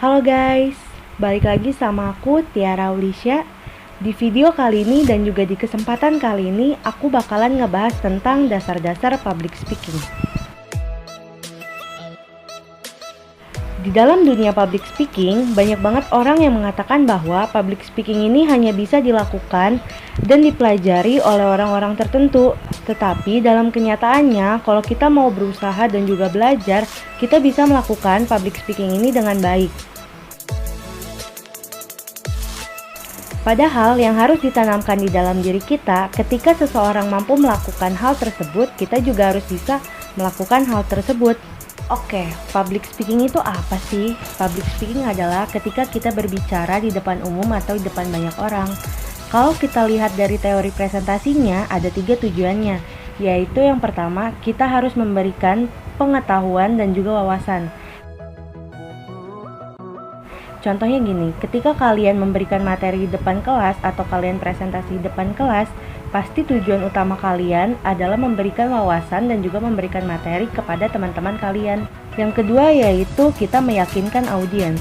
Halo guys, balik lagi sama aku Tiara Aulisya. Di video kali ini dan juga di kesempatan kali ini aku bakalan ngebahas tentang dasar-dasar public speaking. Di dalam dunia public speaking, banyak banget orang yang mengatakan bahwa public speaking ini hanya bisa dilakukan dan dipelajari oleh orang-orang tertentu. Tetapi dalam kenyataannya, kalau kita mau berusaha dan juga belajar, kita bisa melakukan public speaking ini dengan baik. Padahal yang harus ditanamkan di dalam diri kita, ketika seseorang mampu melakukan hal tersebut, kita juga harus bisa melakukan hal tersebut. Oke, public speaking itu apa sih? Public speaking adalah ketika kita berbicara di depan umum atau di depan banyak orang. Kalau kita lihat dari teori presentasinya, ada 3 tujuannya, yaitu yang pertama, kita harus memberikan pengetahuan dan juga wawasan. Contohnya gini, ketika kalian memberikan materi di depan kelas atau kalian presentasi di depan kelas, pasti tujuan utama kalian adalah memberikan wawasan dan juga memberikan materi kepada teman-teman kalian. Yang kedua yaitu kita meyakinkan audiens.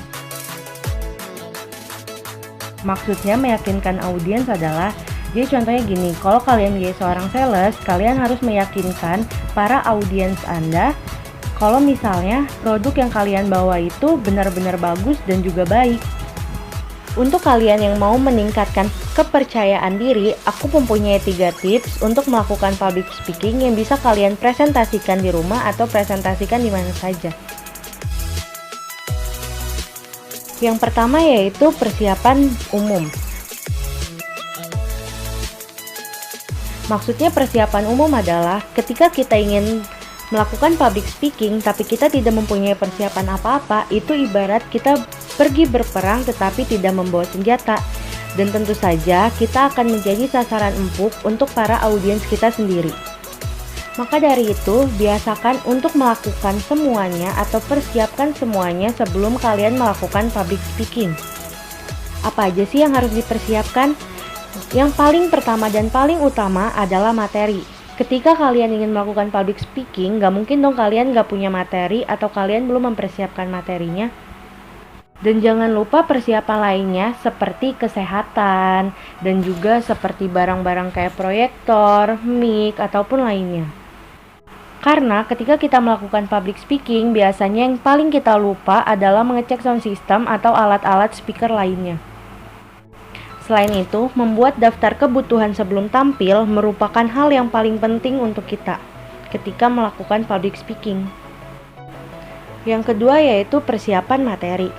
Maksudnya meyakinkan audiens adalah, jadi contohnya gini, kalau kalian menjadi seorang sales, kalian harus meyakinkan para audiens Anda kalau misalnya produk yang kalian bawa itu benar-benar bagus dan juga baik. Untuk kalian yang mau meningkatkan kepercayaan diri, aku mempunyai 3 tips untuk melakukan public speaking yang bisa kalian presentasikan di rumah atau presentasikan di mana saja. Yang pertama yaitu persiapan umum. Maksudnya persiapan umum adalah ketika kita ingin melakukan public speaking tapi kita tidak mempunyai persiapan apa-apa, itu ibarat kita pergi berperang tetapi tidak membawa senjata. Dan tentu saja kita akan menjadi sasaran empuk untuk para audiens kita sendiri. Maka dari itu, biasakan untuk melakukan semuanya atau persiapkan semuanya sebelum kalian melakukan public speaking. Apa aja sih yang harus dipersiapkan? Yang paling pertama dan paling utama adalah materi. Ketika kalian ingin melakukan public speaking, gak mungkin dong kalian gak punya materi atau kalian belum mempersiapkan materinya. Dan jangan lupa persiapan lainnya seperti kesehatan dan juga seperti barang-barang kayak proyektor, mic, ataupun lainnya. Karena ketika kita melakukan public speaking, biasanya yang paling kita lupa adalah mengecek sound system atau alat-alat speaker lainnya. Selain itu, membuat daftar kebutuhan sebelum tampil merupakan hal yang paling penting untuk kita ketika melakukan public speaking. Yang kedua yaitu persiapan materi.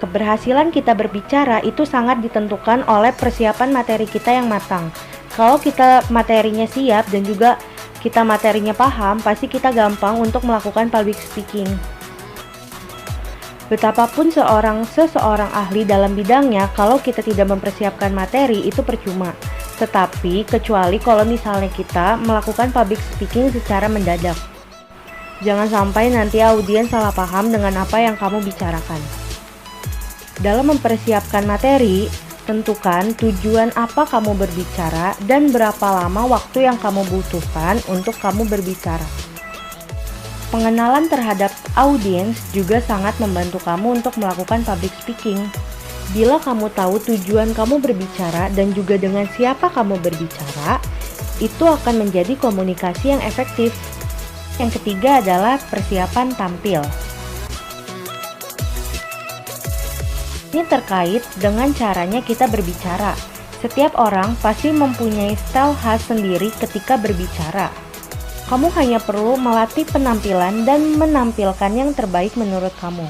Keberhasilan kita berbicara itu sangat ditentukan oleh persiapan materi kita yang matang. Kalau kita materinya siap dan juga kita materinya paham, pasti kita gampang untuk melakukan public speaking. Betapapun seseorang ahli dalam bidangnya, kalau kita tidak mempersiapkan materi itu percuma. Tetapi kecuali kalau misalnya kita melakukan public speaking secara mendadak. Jangan sampai nanti audiens salah paham dengan apa yang kamu bicarakan. Dalam mempersiapkan materi, tentukan tujuan apa kamu berbicara dan berapa lama waktu yang kamu butuhkan untuk kamu berbicara. Pengenalan terhadap audiens juga sangat membantu kamu untuk melakukan public speaking. Bila kamu tahu tujuan kamu berbicara dan juga dengan siapa kamu berbicara, itu akan menjadi komunikasi yang efektif. Yang ketiga adalah persiapan tampil. Ini terkait dengan caranya kita berbicara. Setiap orang pasti mempunyai style khas sendiri ketika berbicara. Kamu hanya perlu melatih penampilan dan menampilkan yang terbaik menurut kamu.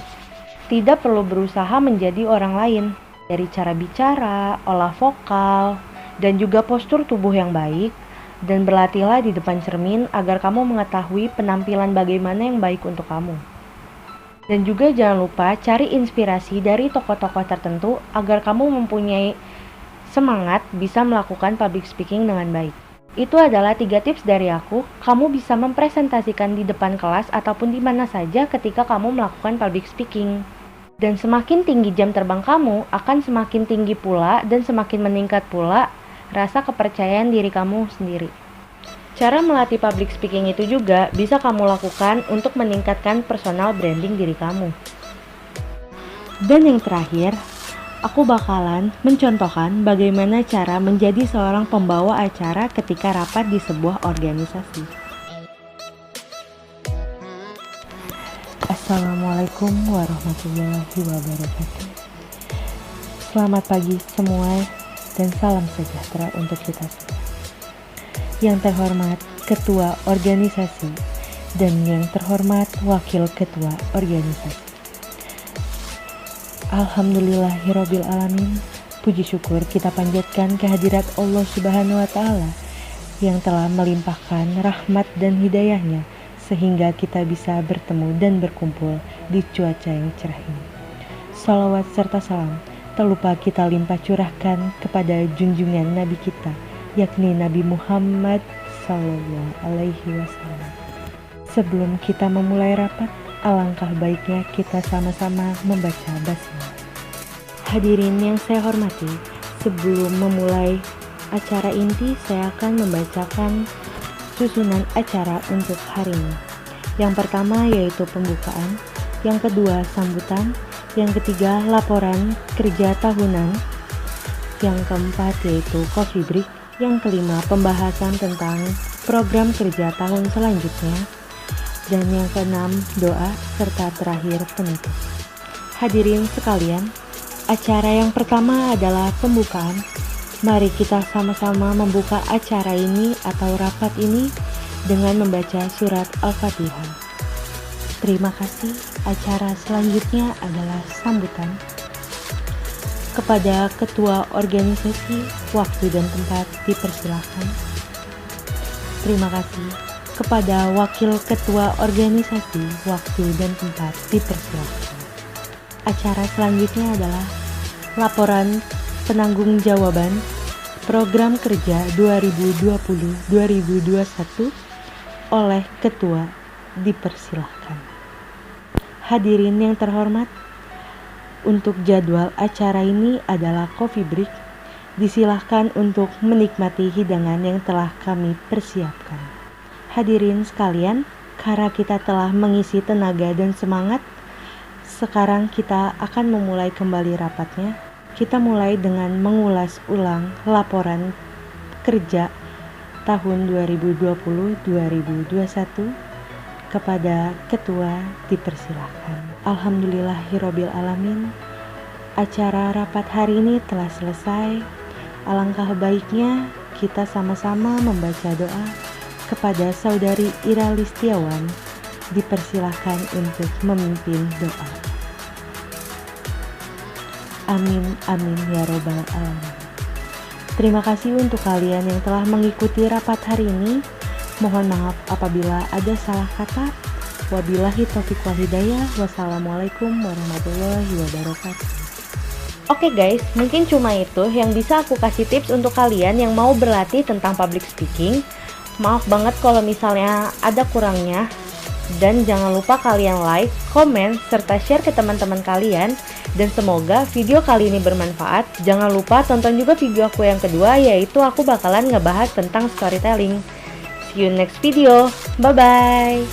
Tidak perlu berusaha menjadi orang lain. Dari cara bicara, olah vokal, dan juga postur tubuh yang baik. Dan berlatihlah di depan cermin agar kamu mengetahui penampilan bagaimana yang baik untuk kamu. Dan juga jangan lupa cari inspirasi dari tokoh-tokoh tertentu agar kamu mempunyai semangat bisa melakukan public speaking dengan baik. Itu adalah 3 tips dari aku. Kamu bisa mempresentasikan di depan kelas ataupun di mana saja ketika kamu melakukan public speaking. Dan semakin tinggi jam terbang kamu, akan semakin tinggi pula dan semakin meningkat pula rasa kepercayaan diri kamu sendiri. Cara melatih public speaking itu juga bisa kamu lakukan untuk meningkatkan personal branding diri kamu. Dan yang terakhir, aku bakalan mencontohkan bagaimana cara menjadi seorang pembawa acara ketika rapat di sebuah organisasi. Assalamualaikum warahmatullahi wabarakatuh. Selamat pagi semua dan salam sejahtera untuk kita semua. Yang terhormat Ketua Organisasi dan yang terhormat Wakil Ketua Organisasi. Alhamdulillahirabbil alamin. Puji syukur kita panjatkan kehadirat Allah Subhanahu wa taala yang telah melimpahkan rahmat dan hidayahnya sehingga kita bisa bertemu dan berkumpul di cuaca yang cerah ini. Salawat serta salam tak lupa kita limpah curahkan kepada junjungan Nabi kita, yakni Nabi Muhammad SAW. Sebelum kita memulai rapat, alangkah baiknya kita sama-sama membaca basmalah. Hadirin yang saya hormati, sebelum memulai acara inti, saya akan membacakan susunan acara untuk hari ini. Yang pertama yaitu pembukaan, yang kedua sambutan, yang ketiga laporan kerja tahunan, yang keempat yaitu coffee break, yang kelima pembahasan tentang program kerja tahun selanjutnya, dan yang keenam doa, serta terakhir penutup. Hadirin sekalian, acara yang pertama adalah pembukaan. Mari kita sama-sama membuka acara ini atau rapat ini dengan membaca surat Al-Fatihah. Terima kasih. Acara selanjutnya adalah sambutan. Kepada Ketua Organisasi, waktu dan tempat dipersilakan. Terima kasih. Kepada Wakil Ketua Organisasi, waktu dan tempat dipersilakan. Acara selanjutnya adalah laporan penanggung-jawaban program kerja 2020-2021 oleh Ketua, dipersilahkan. Hadirin yang terhormat, untuk jadwal acara ini adalah coffee break. Disilahkan untuk menikmati hidangan yang telah kami persiapkan. Hadirin sekalian, karena kita telah mengisi tenaga dan semangat, sekarang kita akan memulai kembali rapatnya. Kita mulai dengan mengulas ulang laporan kerja tahun 2020-2021. Kepada Ketua dipersilahkan. Alhamdulillahirabbil alamin. Acara rapat hari ini telah selesai. Alangkah baiknya kita sama-sama membaca doa. Kepada Saudari Ira Listiawan dipersilahkan untuk memimpin doa. Amin amin ya robbal alamin. Terima kasih untuk kalian yang telah mengikuti rapat hari ini. Mohon maaf apabila ada salah kata. Wabillahi taufiq wal hidayah. Wassalamualaikum warahmatullahi wabarakatuh. Oke guys, mungkin cuma itu yang bisa aku kasih tips untuk kalian yang mau berlatih tentang public speaking. Maaf banget kalau misalnya ada kurangnya. Dan jangan lupa kalian like, komen, serta share ke teman-teman kalian. Dan semoga video kali ini bermanfaat. Jangan lupa tonton juga video aku yang kedua, yaitu aku bakalan ngebahas tentang storytelling. See you next video. Bye-bye.